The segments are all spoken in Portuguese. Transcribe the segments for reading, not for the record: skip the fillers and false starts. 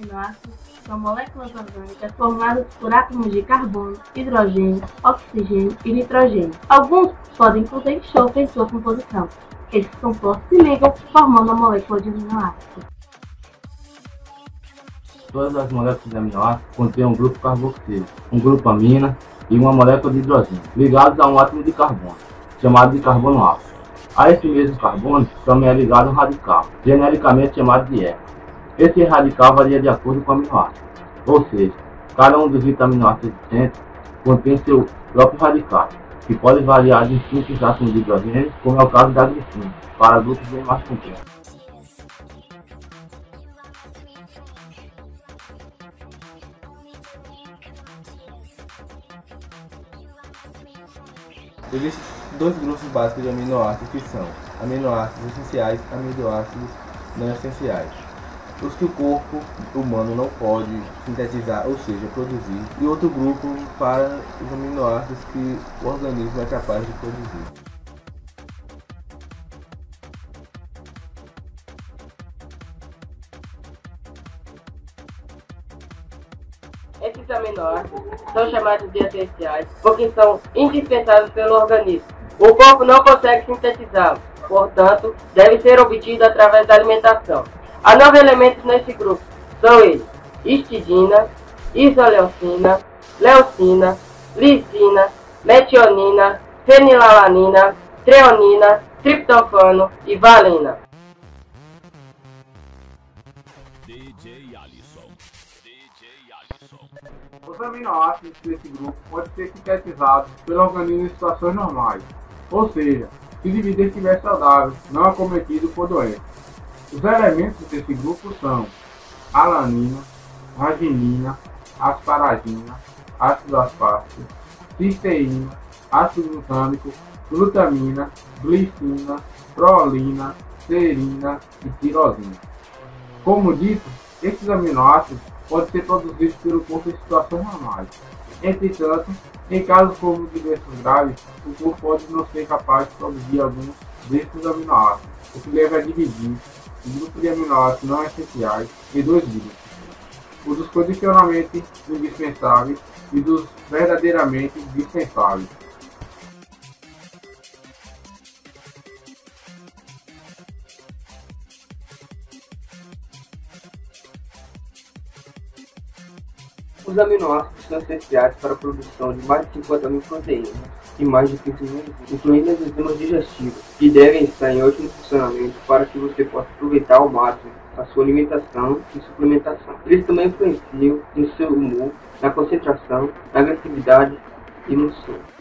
aminoácidos são moléculas orgânicas formadas por átomos de carbono, hidrogênio, oxigênio e nitrogênio. Alguns podem conter enxofre em sua composição. Esses compostos se ligam, formando a molécula de aminoácidos. Todas as moléculas de aminoácidos contêm um grupo carboxílico, um grupo amina e uma molécula de hidrogênio, ligados a um átomo de carbono, chamado de carbono alfa. A esse mesmo carbono também é ligado um radical, genericamente chamado de R. Esse radical varia de acordo com o aminoácido, ou seja, cada um dos aminoácidos existentes contém seu próprio radical, que pode variar de simples átomos de hidrogênio, como é o caso da glicina, para grupos bem mais complexos. Existem dois grupos básicos de aminoácidos que são aminoácidos essenciais e aminoácidos não essenciais. Os que o corpo humano não pode sintetizar, ou seja, produzir, e outro grupo para os aminoácidos que o organismo é capaz de produzir. Esses aminoácidos são chamados de essenciais porque são indispensáveis pelo organismo. O corpo não consegue sintetizá-los, portanto, deve ser obtido através da alimentação. Há 9 elementos nesse grupo, são eles: histidina, isoleucina, leucina, lisina, metionina, fenilalanina, treonina, triptofano e valina. Os aminoácidos desse grupo podem ser sintetizados pelo organismo em situações normais, ou seja, se o indivíduo estiver saudável, não acometido por doença. Os elementos desse grupo são alanina, arginina, asparagina, ácido aspartic, cisteína, ácido glutâmico, glutamina, glicina, prolina, serina e tirosina. Como dito, esses aminoácidos podem ser produzidos pelo corpo em situações normais. Entretanto, em casos como de doenças graves, o corpo pode não ser capaz de produzir alguns desses aminoácidos, o que leva a dividir o grupo de aminoácidos não essenciais em dois grupos: os dos condicionalmente indispensáveis e dos verdadeiramente dispensáveis. Os aminoácidos são essenciais para a produção de mais de 50.000 proteínas e mais de 15.000 incluindo as enzimas digestivas, que devem estar em ótimo funcionamento para que você possa aproveitar ao máximo a sua alimentação e suplementação. Eles também influenciam no seu humor, na concentração, na agressividade e no sono.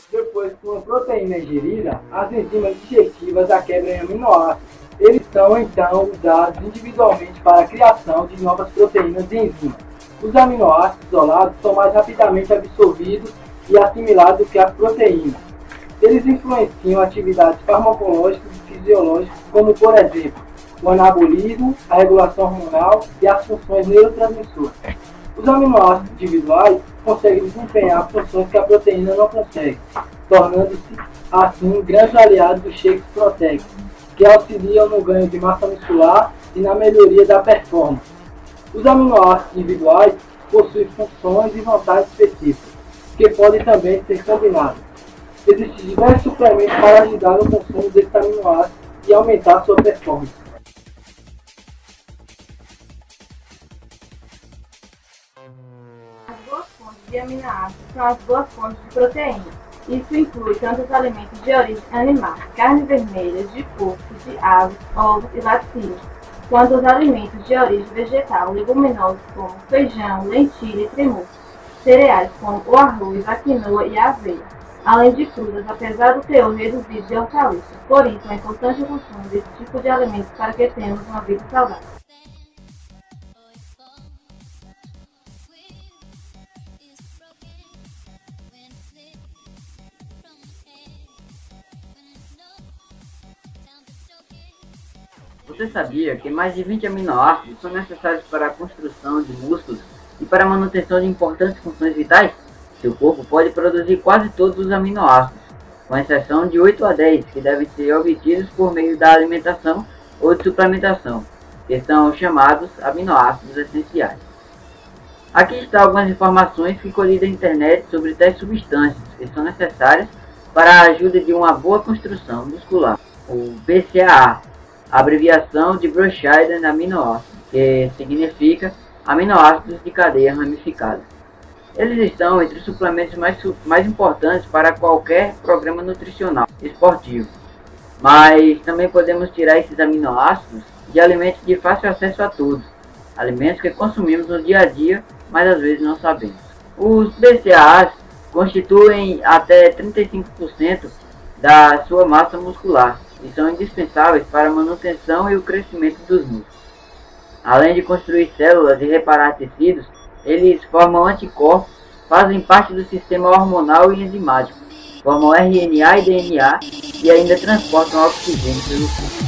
Depois que uma proteína é ingerida, as enzimas digestivas a quebram em aminoácidos. Eles são então usados individualmente para a criação de novas proteínas e enzimas. Os aminoácidos isolados são mais rapidamente absorvidos e assimilados do que as proteínas. Eles influenciam atividades farmacológicas e fisiológicas, como por exemplo, o anabolismo, a regulação hormonal e as funções neurotransmissoras. Os aminoácidos individuais conseguem desempenhar funções que a proteína não consegue, tornando-se assim grandes aliados dos shakes proteicos, que auxiliam no ganho de massa muscular e na melhoria da performance. Os aminoácidos individuais possuem funções e vantagens específicas, que podem também ser combinadas. Existem diversos suplementos para ajudar no consumo desses aminoácidos e aumentar sua performance. As boas fontes de aminoácidos são as boas fontes de proteína. Isso inclui tanto os alimentos de origem animal, carnes vermelhas, de porco, de aves, ovos e laticínios, quanto os alimentos de origem vegetal, leguminosos como feijão, lentilha e tremoço, cereais como o arroz, a quinoa e a aveia, além de frutas, apesar do teor reduzido de hortaliças. Por isso, é importante o consumo desse tipo de alimentos para que tenhamos uma vida saudável. Você sabia que mais de 20 aminoácidos são necessários para a construção de músculos e para a manutenção de importantes funções vitais? Seu corpo pode produzir quase todos os aminoácidos, com exceção de 8 a 10, que devem ser obtidos por meio da alimentação ou de suplementação, que são chamados aminoácidos essenciais. Aqui estão algumas informações que colhi da internet sobre tais substâncias que são necessárias para a ajuda de uma boa construção muscular. O BCAA, abreviação de Broad Chain Amino Acid, que significa aminoácidos de cadeia ramificada. Eles estão entre os suplementos mais importantes para qualquer programa nutricional esportivo, mas também podemos tirar esses aminoácidos de alimentos de fácil acesso a todos, alimentos que consumimos no dia a dia, mas às vezes não sabemos. Os BCAAs constituem até 35% da sua massa muscular e são indispensáveis para a manutenção e o crescimento dos músculos. Além de construir células e reparar tecidos, eles formam anticorpos, fazem parte do sistema hormonal e enzimático, formam RNA e DNA e ainda transportam oxigênio pelo corpo.